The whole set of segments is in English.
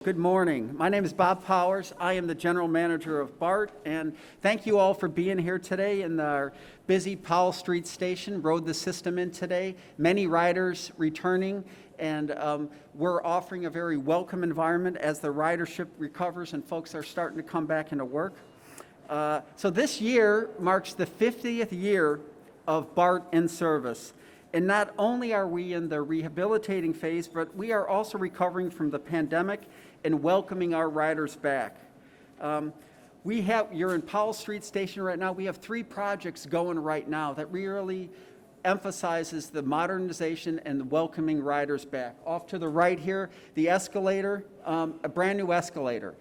Good morning. My name is Bob Powers. I am the general manager of BART, and thank you all for being here today in our busy Powell Street Station. Rode the system in today. Many riders returning, and we're offering a very welcome environment as the ridership recovers and folks are starting to come back into work. So this year marks the 50th year of BART in service. And not only are we in the rehabilitating phase, but we are also recovering from the pandemic and welcoming our riders back. You're in Powell Street Station right now. We have 3 projects going right now that really emphasizes the modernization and the welcoming riders back. Off to the right here, the Escalator, a brand new Escalator,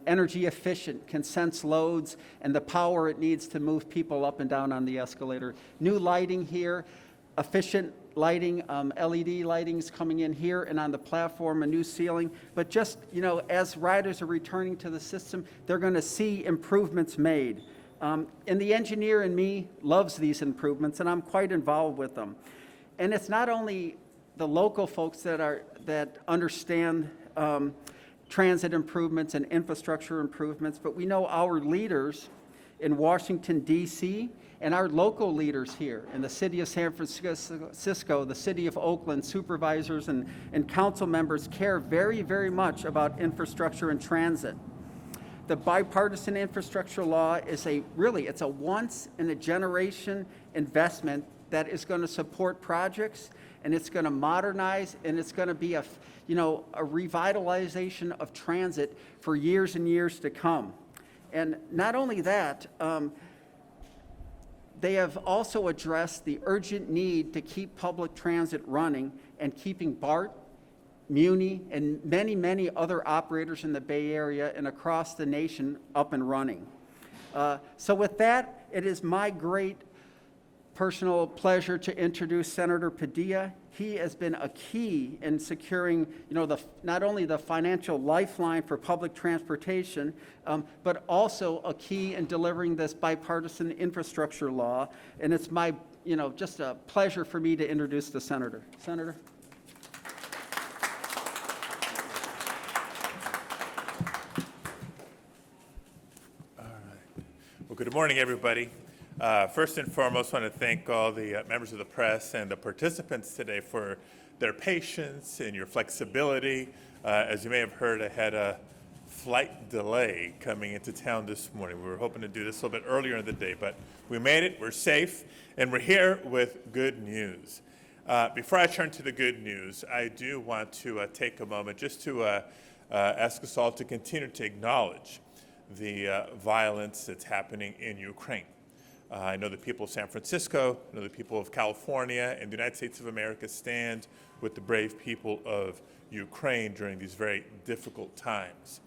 energy efficient, can sense loads and the power it needs to move people up and down on the escalator. New lighting here, efficient lighting, LED lighting's coming in here and on the platform, a new ceiling. But just, as riders are returning to the system, they're going to see improvements made. And the engineer in me loves these improvements, and I'm quite involved with them. And it's not only the local folks that understand transit improvements and infrastructure improvements, but we know our leaders in Washington, D.C., and our local leaders here in the city of San Francisco, the city of Oakland, supervisors and council members care very, very much about infrastructure and transit. The Bipartisan Infrastructure Law is it's a once in a generation investment that is going to support projects, and it's going to modernize, and it's going to be a revitalization of transit for years and years to come. And not only that, they have also addressed the urgent need to keep public transit running and keeping BART, Muni, and many, many other operators in the Bay Area and across the nation up and running. So with that, it is my great personal pleasure to introduce Senator Padilla. He has been a key in securing, not only the financial lifeline for public transportation, but also a key in delivering this bipartisan infrastructure law. And it's my, just a pleasure for me to introduce the senator. Senator. All right. Well, good morning, everybody. First and foremost, I want to thank all the members of the press and the participants today for their patience and your flexibility. As you may have heard, I had a flight delay coming into town this morning. We were hoping to do this a little bit earlier in the day, but we made it, we're safe, and we're here with good news. Before I turn to the good news, I do want to take a moment just to ask us all to continue to acknowledge the violence that's happening in Ukraine. I know the people of San Francisco, I know the people of California and the United States of America stand with the brave people of Ukraine during these very difficult times.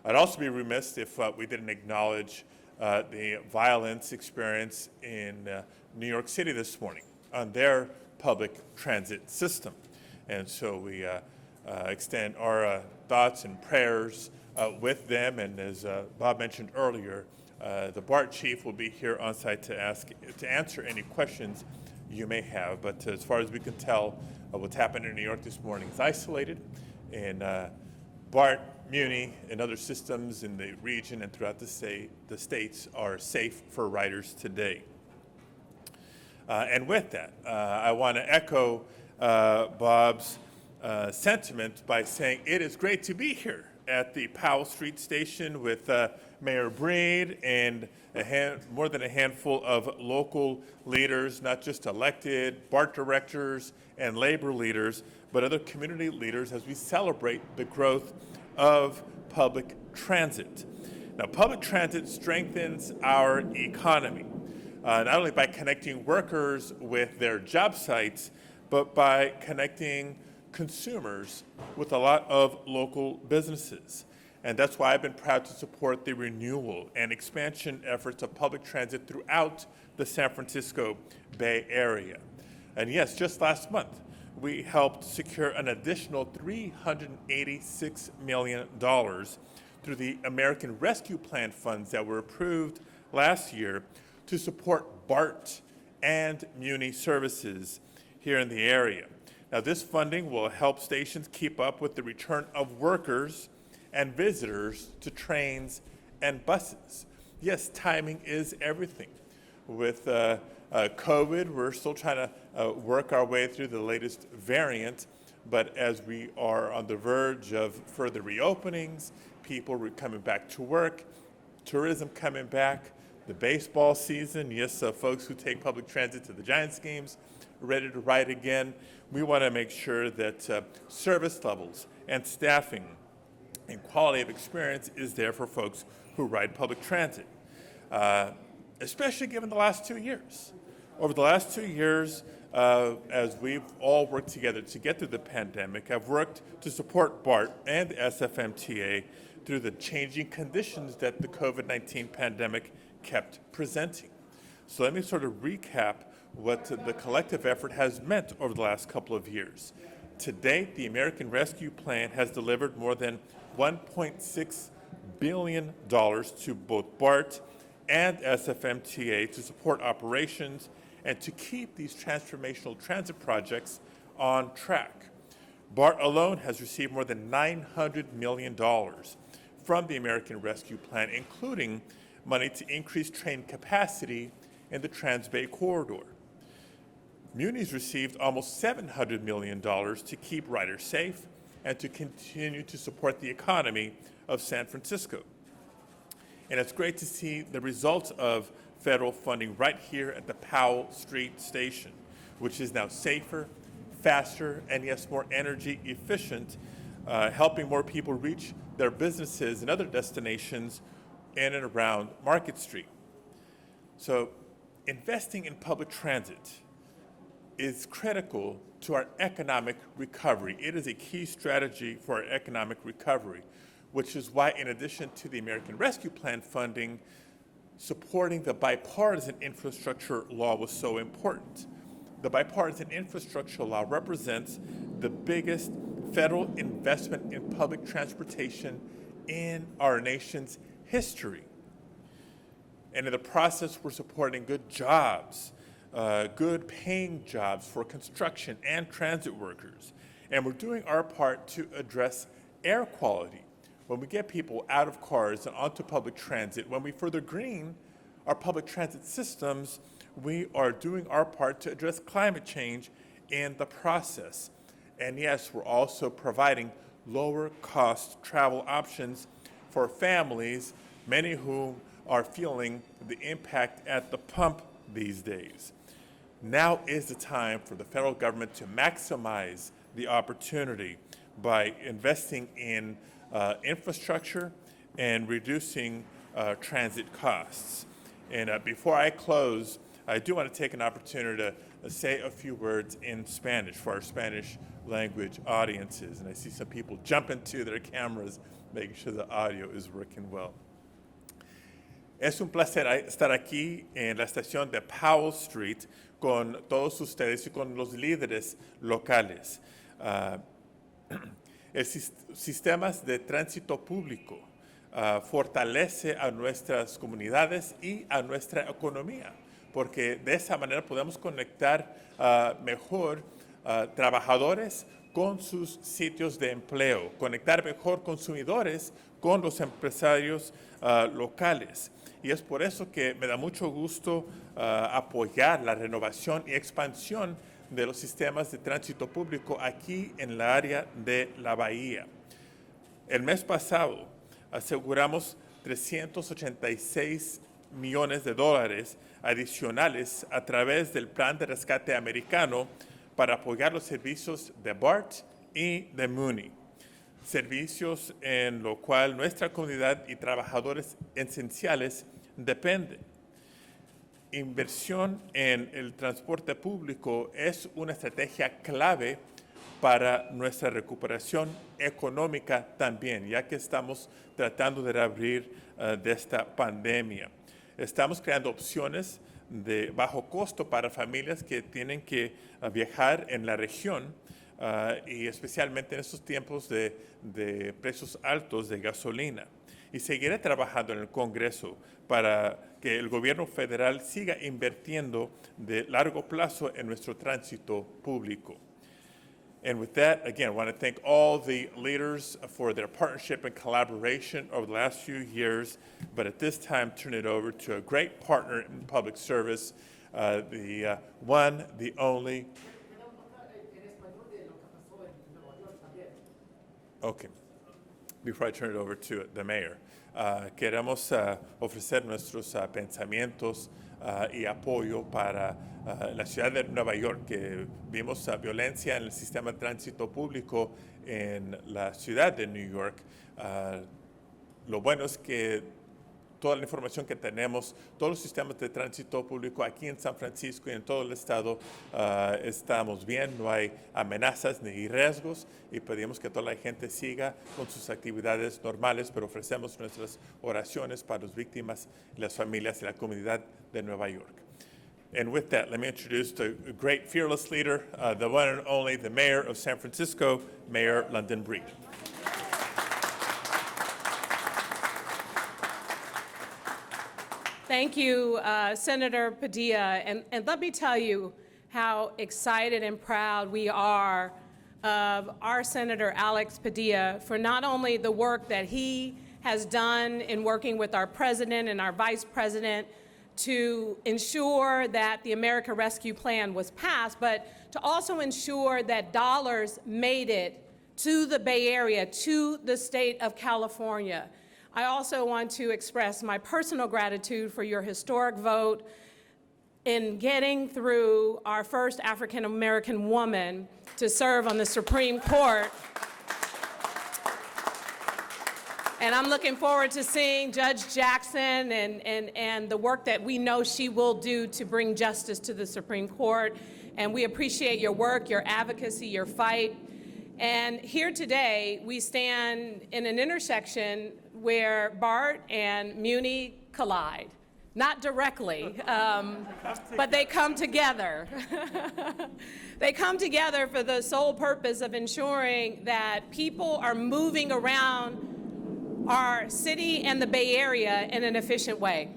I'd also be remiss if we didn't acknowledge the violence experienced in New York City this morning on their public transit system. And so we extend our thoughts and prayers with them, and as Bob mentioned earlier, the BART chief will be here on site to answer any questions you may have. But as far as we can tell, what's happened in New York this morning is isolated, and BART, Muni, and other systems in the region and throughout the states are safe for riders today. And with that, I want to echo Bob's sentiment by saying it is great to be here at the Powell Street Station with Mayor Breed and more than a handful of local leaders, not just elected BART directors and labor leaders, but other community leaders as we celebrate the growth of public transit. Now, public transit strengthens our economy, not only by connecting workers with their job sites, but by connecting consumers with a lot of local businesses. And that's why I've been proud to support the renewal and expansion efforts of public transit throughout the San Francisco Bay Area. And yes, just last month, we helped secure an additional $386 million through the American Rescue Plan funds that were approved last year to support BART and Muni services here in the area. Now, this funding will help stations keep up with the return of workers and visitors to trains and buses. Yes, timing is everything. With COVID, we're still trying to work our way through the latest variant, but as we are on the verge of further reopenings, people coming back to work, tourism coming back, the baseball season, yes, folks who take public transit to the Giants games, ready to ride again. We want to make sure that service levels and staffing and quality of experience is there for folks who ride public transit, especially given the last 2 years. Over the last 2 years, as we've all worked together to get through the pandemic, I've worked to support BART and SFMTA through the changing conditions that the COVID-19 pandemic kept presenting. So let me sort of recap what the collective effort has meant over the last couple of years. To date, the American Rescue Plan has delivered more than $1.6 billion to both BART and SFMTA to support operations and to keep these transformational transit projects on track. BART alone has received more than $900 million from the American Rescue Plan, including money to increase train capacity in the Trans-Bay Corridor. Muni's received almost $700 million to keep riders safe and to continue to support the economy of San Francisco. And it's great to see the results of federal funding right here at the Powell Street Station, which is now safer, faster, and yes, more energy efficient, helping more people reach their businesses and other destinations in and around Market Street. So investing in public transit is critical to our economic recovery. It is a key strategy for our economic recovery, which is why, in addition to the American Rescue Plan funding, supporting the Bipartisan Infrastructure Law was so important. The Bipartisan Infrastructure Law represents the biggest federal investment in public transportation in our nation's history. And in the process, we're supporting good jobs, good paying jobs for construction and transit workers. And we're doing our part to address air quality. When we get people out of cars and onto public transit, when we further green our public transit systems, we are doing our part to address climate change in the process. And yes, we're also providing lower cost travel options for families, many whom are feeling the impact at the pump these days. Now is the time for the federal government to maximize the opportunity by investing in infrastructure and reducing transit costs. And before I close, I do want to take an opportunity to say a few words in Spanish for our Spanish language audiences. And I see some people jumping to their cameras, making sure the audio is working well. Es un placer estar aquí en la estación de Powell Street con todos ustedes y con los líderes locales. El sistemas de tránsito público fortalece a nuestras comunidades y a nuestra economía, porque de esa manera podemos conectar mejor trabajadores con sus sitios de empleo, conectar mejor consumidores con los empresarios locales. Y es por eso que me da mucho gusto apoyar la renovación y expansión de los sistemas de tránsito público aquí en la área de la Bahía. El mes pasado aseguramos $386 millones adicionales a través del Plan de Rescate Americano para apoyar los servicios de BART y de Muni, servicios en lo cual nuestra comunidad y trabajadores esenciales dependen. Inversión en el transporte público es una estrategia clave para nuestra recuperación económica también, ya que estamos tratando de reabrir de esta pandemia. Estamos creando opciones de bajo costo para familias que tienen que viajar en la región y especialmente en estos tiempos de precios altos de gasolina. Y seguiré trabajando en el Congreso para que el gobierno federal siga invirtiendo de largo plazo en nuestro tránsito público. And with that, again, I want to thank all the leaders for their partnership and collaboration over the last few years, but at this time, turn it over to a great partner in public service, the one, the only. Okay. Before I turn it over to the mayor, queremos ofrecer nuestros pensamientos y apoyo para la ciudad de Nueva York, que vimos violencia en el sistema de tránsito público en la ciudad de New York. Lo bueno es que toda la información que tenemos, todos los sistemas de tránsito público aquí en San Francisco y en todo el estado, estamos bien, no hay amenazas ni riesgos y pedimos que toda la gente siga con sus actividades normales, pero ofrecemos nuestras oraciones para las víctimas, las familias y la comunidad de Nueva York. And with that, let me introduce the great fearless leader, the one and only, the mayor of San Francisco, Mayor London Breed. Thank you, Senator Padilla. And let me tell you how excited and proud we are of our Senator Alex Padilla for not only the work that he has done in working with our president and our vice president to ensure that the America Rescue Plan was passed, but to also ensure that dollars made it to the Bay Area, to the state of California. I also want to express my personal gratitude for your historic vote in getting through our first African-American woman to serve on the Supreme Court. And I'm looking forward to seeing Judge Jackson and the work that we know she will do to bring justice to the Supreme Court. And we appreciate your work, your advocacy, your fight. And here today, we stand in an intersection where BART and Muni collide. Not directly, but they come together. They come together for the sole purpose of ensuring that people are moving around our city and the Bay Area in an efficient way.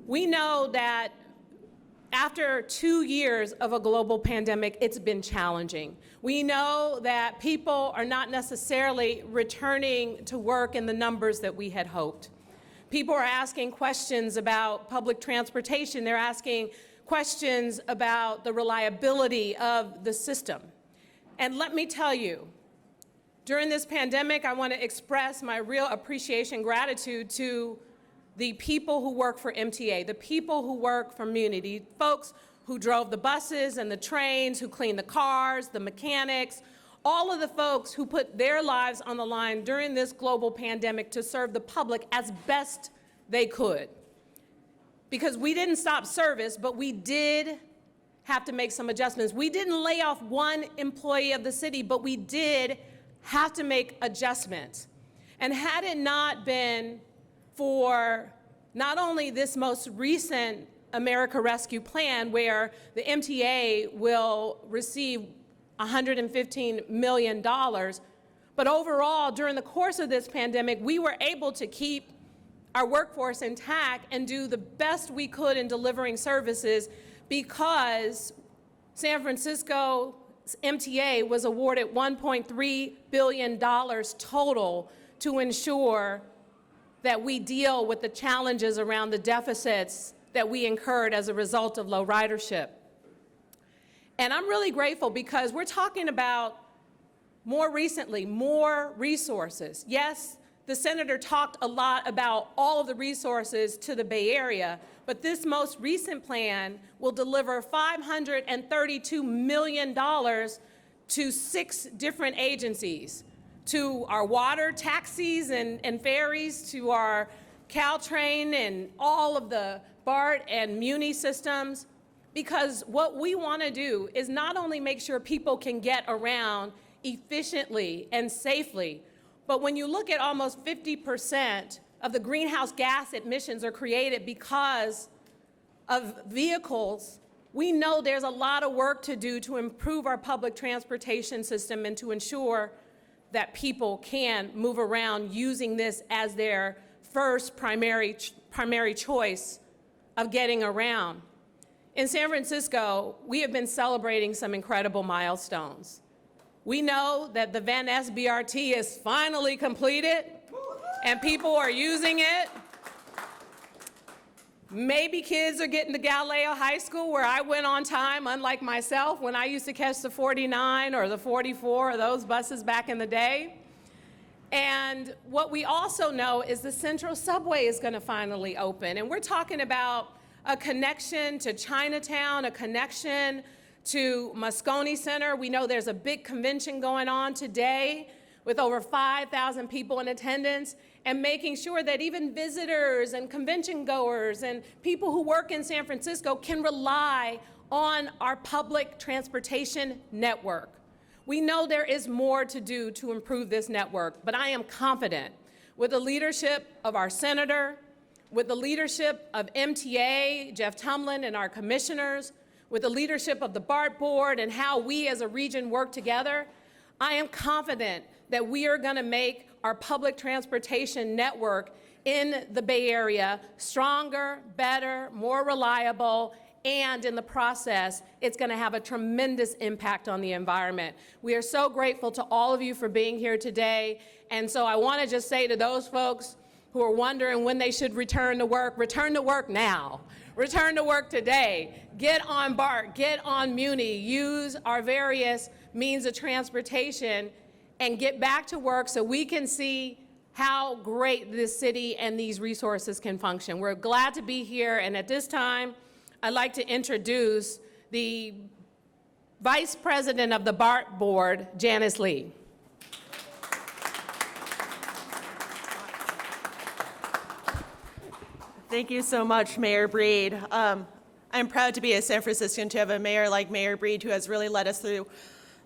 We know that after 2 years of a global pandemic, it's been challenging. We know that people are not necessarily returning to work in the numbers that we had hoped. People are asking questions about public transportation. They're asking questions about the reliability of the system. And let me tell you, during this pandemic, I want to express my real appreciation, gratitude to the people who work for MTA, the people who work for Muni, folks who drove the buses and the trains, who cleaned the cars, the mechanics, all of the folks who put their lives on the line during this global pandemic to serve the public as best they could. Because we didn't stop service, but we did have to make some adjustments. We didn't lay off one employee of the city, but we did have to make adjustments. And had it not been for not only this most recent America Rescue Plan, where the MTA will receive $115 million, but overall, during the course of this pandemic, we were able to keep our workforce intact and do the best we could in delivering services because San Francisco MTA was awarded $1.3 billion total to ensure that we deal with the challenges around the deficits that we incurred as a result of low ridership. And I'm really grateful because we're talking about more recently, more resources. Yes, the senator talked a lot about all of the resources to the Bay Area, but this most recent plan will deliver $532 million to 6 different agencies, to our water taxis and ferries, to our Caltrain and all of the BART and Muni systems, because what we want to do is not only make sure people can get around efficiently and safely, but when you look at almost 50% of the greenhouse gas emissions are created because of vehicles, we know there's a lot of work to do to improve our public transportation system and to ensure that people can move around using this as their first primary choice of getting around. In San Francisco, we have been celebrating some incredible milestones. We know that the Van Ness BRT is finally completed and people are using it. Maybe kids are getting to Galileo High School where I went on time, unlike myself when I used to catch the 49 or the 44 or those buses back in the day. And what we also know is the Central Subway is going to finally open. And we're talking about a connection to Chinatown, a connection to Moscone Center. We know there's a big convention going on today with over 5,000 people in attendance, and making sure that even visitors and convention goers and people who work in San Francisco can rely on our public transportation network. We know there is more to do to improve this network, but I am confident with the leadership of our senator, with the leadership of MTA, Jeff Tumlin, and our commissioners, with the leadership of the BART board and how we as a region work together, I am confident that we are going to make our public transportation network in the Bay Area stronger, better, more reliable, and in the process, it's going to have a tremendous impact on the environment. We are so grateful to all of you for being here today. And so I want to just say to those folks who are wondering when they should return to work now. Return to work today. Get on BART, get on Muni, use our various means of transportation and get back to work so we can see how great this city and these resources can function. We're glad to be here, and at this time, I'd like to introduce the Vice President of the BART Board, Janice Lee. Thank you so much, Mayor Breed. I'm proud to be a San Franciscan to have a mayor like Mayor Breed who has really led us through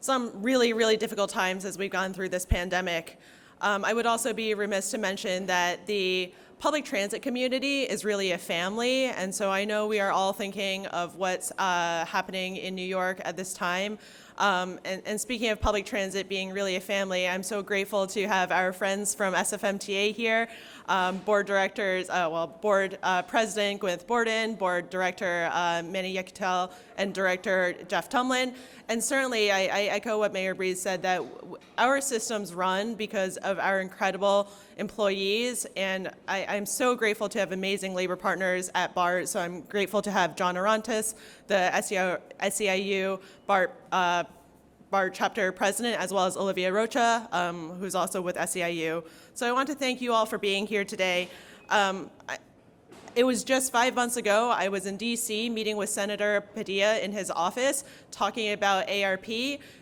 some really, really difficult times as we've gone through this pandemic. I would also be remiss to mention that the public transit community is really a family, and so I know we are all thinking of what's happening in New York at this time. And speaking of public transit being really a family, I'm so grateful to have our friends from SFMTA here, board directors, board president Gwyneth Borden, board director Manny Yakutel, and director Jeff Tumlin. And certainly I echo what Mayor Breed said, that our systems run because of our incredible employees, and I'm so grateful to have amazing labor partners at BART. So I'm grateful to have John Orontes, the SEIU BART chapter president, as well as Olivia Rocha, who's also with SEIU. So I want to thank you all for being here today. It was just 5 months ago, I was in DC meeting with Senator Padilla in his office, talking about ARP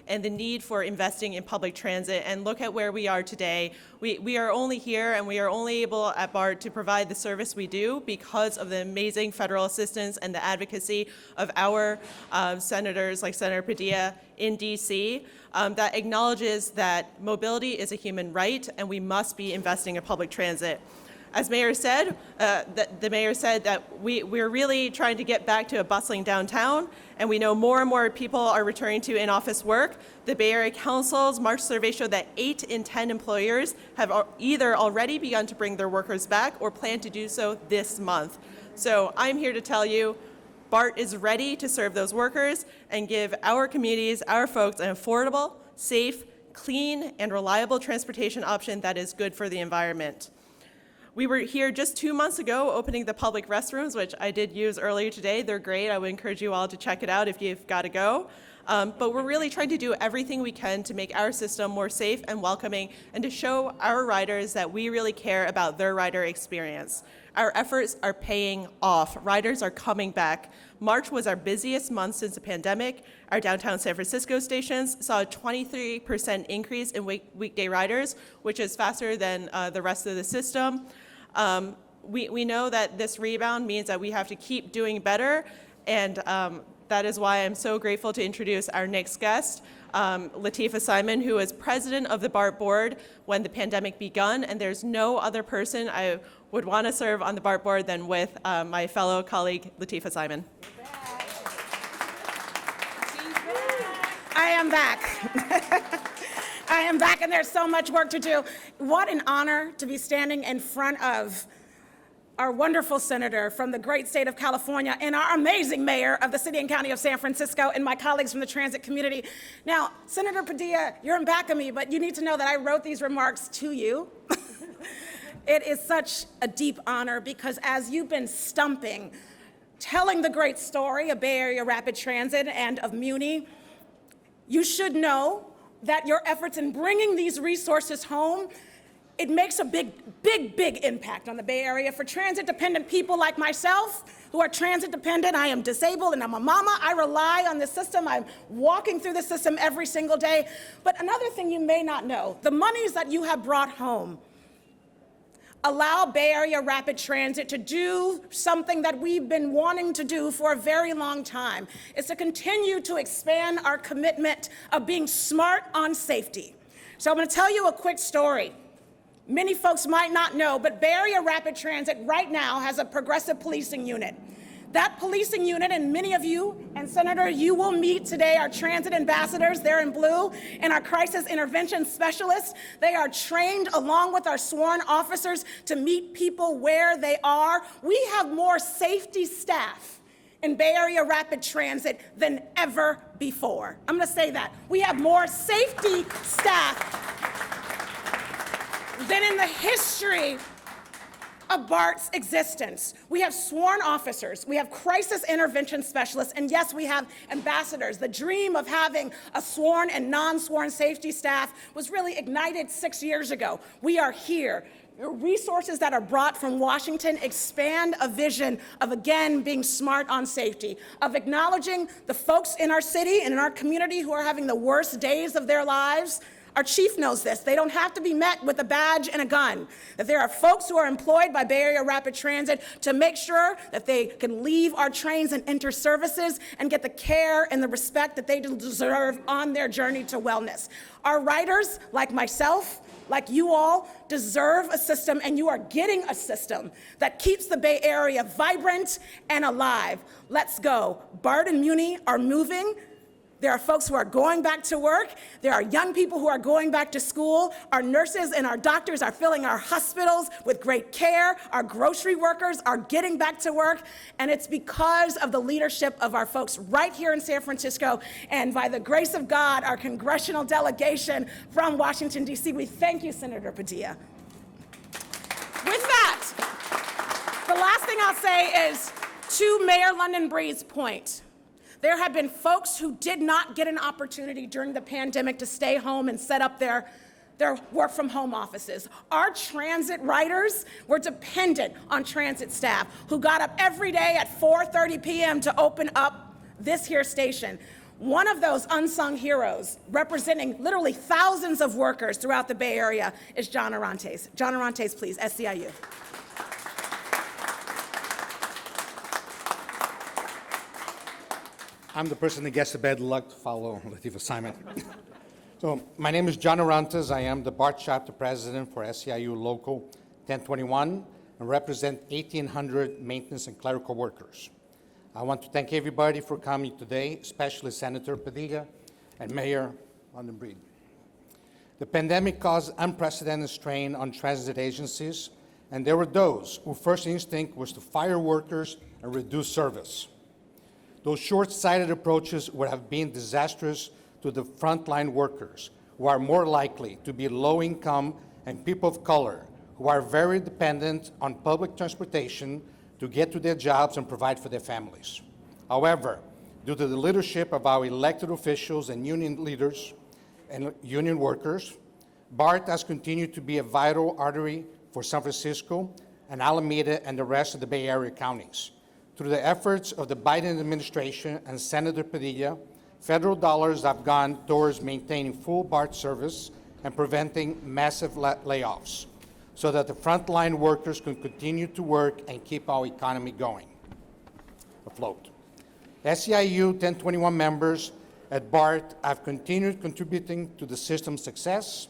and the need for investing in public transit. And look at where we are today. We are only here and we are only able at BART to provide the service we do because of the amazing federal assistance and the advocacy of our senators like Senator Padilla in DC that acknowledges that mobility is a human right and we must be investing in public transit. As Mayor said, the Mayor said that we're really trying to get back to a bustling downtown, and we know more and more people are returning to in-office work. The Bay Area Council's March survey showed that 8 in 10 employers have either already begun to bring their workers back or plan to do so this month. So I'm here to tell you, BART is ready to serve those workers and give our communities, our folks, an affordable, safe, clean, and reliable transportation option that is good for the environment. We were here just 2 months ago opening the public restrooms, which I did use earlier today. They're great. I would encourage you all to check it out if you've got to go. But we're really trying to do everything we can to make our system more safe and welcoming and to show our riders that we really care about their rider experience. Our efforts are paying off. Riders are coming back. March was our busiest month since the pandemic. Our downtown San Francisco stations saw a 23% increase in weekday riders, which is faster than the rest of the system. We know that this rebound means that we have to keep doing better, and that is why I'm so grateful to introduce our next guest, Latifah Simon, who is president of the BART board when the pandemic begun, and there's no other person I would want to serve on the BART board than with my fellow colleague, Latifah Simon. I am back. I am back, and there's so much work to do. What an honor to be standing in front of our wonderful senator from the great state of California, and our amazing mayor of the city and county of San Francisco, and my colleagues from the transit community. Now, Senator Padilla, you're in back of me, but you need to know that I wrote these remarks to you. It is such a deep honor because as you've been stumping, telling the great story of Bay Area Rapid Transit and of Muni, you should know that your efforts in bringing these resources home, it makes a big impact on the Bay Area for transit-dependent people like myself who are transit-dependent. I am disabled and I'm a mama. I rely on this system. I'm walking through the system every single day. But another thing you may not know, the monies that you have brought home allow Bay Area Rapid Transit to do something that we've been wanting to do for a very long time, is to continue to expand our commitment of being smart on safety. So I'm going to tell you a quick story. Many folks might not know, but Bay Area Rapid Transit right now has a progressive policing unit. That policing unit, and many of you, and Senator, you will meet today our transit ambassadors, they're in blue, and our crisis intervention specialists. They are trained along with our sworn officers to meet people where they are. We have more safety staff in Bay Area Rapid Transit than ever before. I'm going to say that. We have more safety staff than in the history of BART's existence. We have sworn officers, we have crisis intervention specialists, and yes, we have ambassadors. The dream of having a sworn and non-sworn safety staff was really ignited 6 years ago. We are here. The resources that are brought from Washington expand a vision of, again, being smart on safety, of acknowledging the folks in our city and in our community who are having the worst days of their lives. Our chief knows this. They don't have to be met with a badge and a gun. That there are folks who are employed by Bay Area Rapid Transit to make sure that they can leave our trains and enter services and get the care and the respect that they deserve on their journey to wellness. Our riders, like myself, like you all, deserve a system, and you are getting a system that keeps the Bay Area vibrant and alive. Let's go. BART and Muni are moving. There are folks who are going back to work. There are young people who are going back to school. Our nurses and our doctors are filling our hospitals with great care. Our grocery workers are getting back to work. And it's because of the leadership of our folks right here in San Francisco. And by the grace of God, our congressional delegation from Washington, D.C. We thank you, Senator Padilla. With that, the last thing I'll say is to Mayor London Breed's point. There have been folks who did not get an opportunity during the pandemic to stay home and set up their work from home offices. Our transit riders were dependent on transit staff who got up every day at 4:30 p.m. to open up this here station. One of those unsung heroes, representing literally thousands of workers throughout the Bay Area, is John Arantes. John Arantes, please, SCIU. I'm the person that gets the bad luck to follow Latifah's assignment. So my name is John Arantes. I am the BART chapter president for SEIU Local 1021 and represent 1,800 maintenance and clerical workers. I want to thank everybody for coming today, especially Senator Padilla and Mayor London Breed. The pandemic caused unprecedented strain on transit agencies, and there were those whose first instinct was to fire workers and reduce service. Those short-sighted approaches would have been disastrous to the frontline workers, who are more likely to be low-income and people of color, who are very dependent on public transportation to get to their jobs and provide for their families. However, due to the leadership of our elected officials and union leaders and union workers, BART has continued to be a vital artery for San Francisco and Alameda and the rest of the Bay Area counties. Through the efforts of the Biden administration and Senator Padilla, federal dollars have gone towards maintaining full BART service and preventing massive layoffs so that the frontline workers can continue to work and keep our economy going, afloat. SEIU 1021 members at BART have continued contributing to the system's success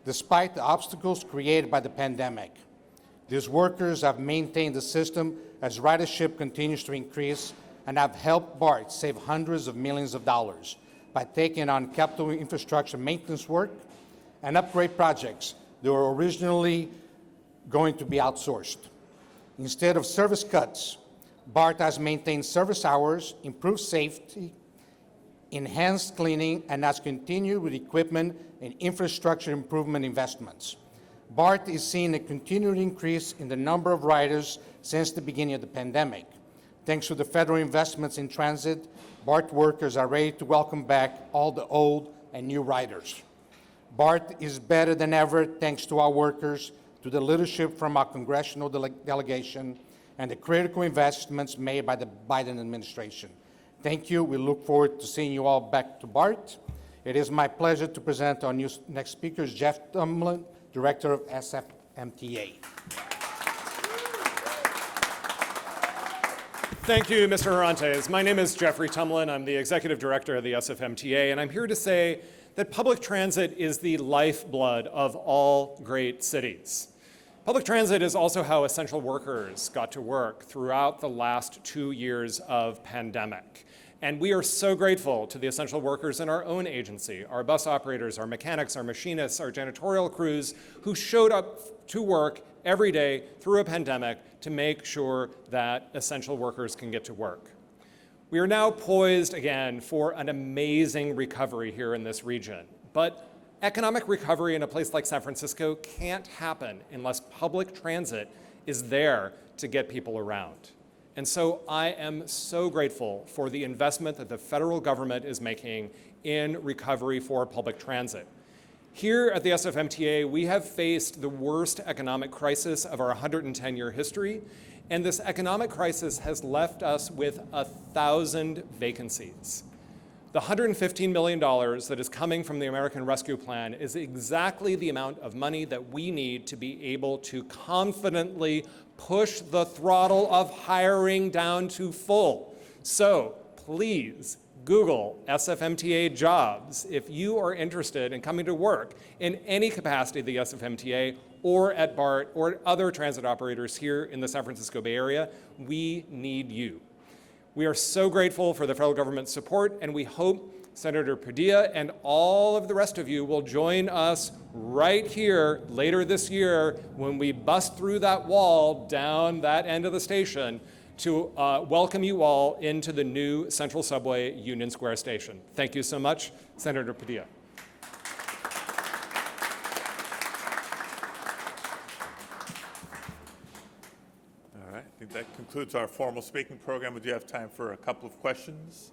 despite the obstacles created by the pandemic. These workers have maintained the system as ridership continues to increase and have helped BART save hundreds of millions of dollars by taking on capital infrastructure maintenance work and upgrade projects that were originally going to be outsourced. Instead of service cuts, BART has maintained service hours, improved safety, enhanced cleaning, and has continued with equipment and infrastructure improvement investments. BART is seeing a continued increase in the number of riders since the beginning of the pandemic. Thanks to the federal investments in transit, BART workers are ready to welcome back all the old and new riders. BART is better than ever thanks to our workers, to the leadership from our congressional delegation, and the critical investments made by the Biden administration. Thank you. We look forward to seeing you all back to BART. It is my pleasure to present our next speaker, Jeff Tumlin, Director of SFMTA. Thank you, Mr. Orantes. My name is Jeffrey Tumlin. I'm the Executive Director of the SFMTA, and I'm here to say that public transit is the lifeblood of all great cities. Public transit is also how essential workers got to work throughout the last 2 years of pandemic. And we are so grateful to the essential workers in our own agency, our bus operators, our mechanics, our machinists, our janitorial crews, who showed up to work every day through a pandemic to make sure that essential workers can get to work. We are now poised again for an amazing recovery here in this region, but economic recovery in a place like San Francisco can't happen unless public transit is there to get people around. And so I am so grateful for the investment that the federal government is making in recovery for public transit. Here at the SFMTA, we have faced the worst economic crisis of our 110-year history, and this economic crisis has left us with 1,000 vacancies. The $115 million that is coming from the American Rescue Plan is exactly the amount of money that we need to be able to confidently push the throttle of hiring down to full. So please Google SFMTA jobs if you are interested in coming to work in any capacity at the SFMTA or at BART or other transit operators here in the San Francisco Bay Area. We need you. We are so grateful for the federal government's support, and we hope Senator Padilla and all of the rest of you will join us right here later this year when we bust through that wall down that end of the station to welcome you all into the new Central Subway Union Square station. Thank you so much, Senator Padilla. All right, I think that concludes our formal speaking program. We do have time for a couple of questions.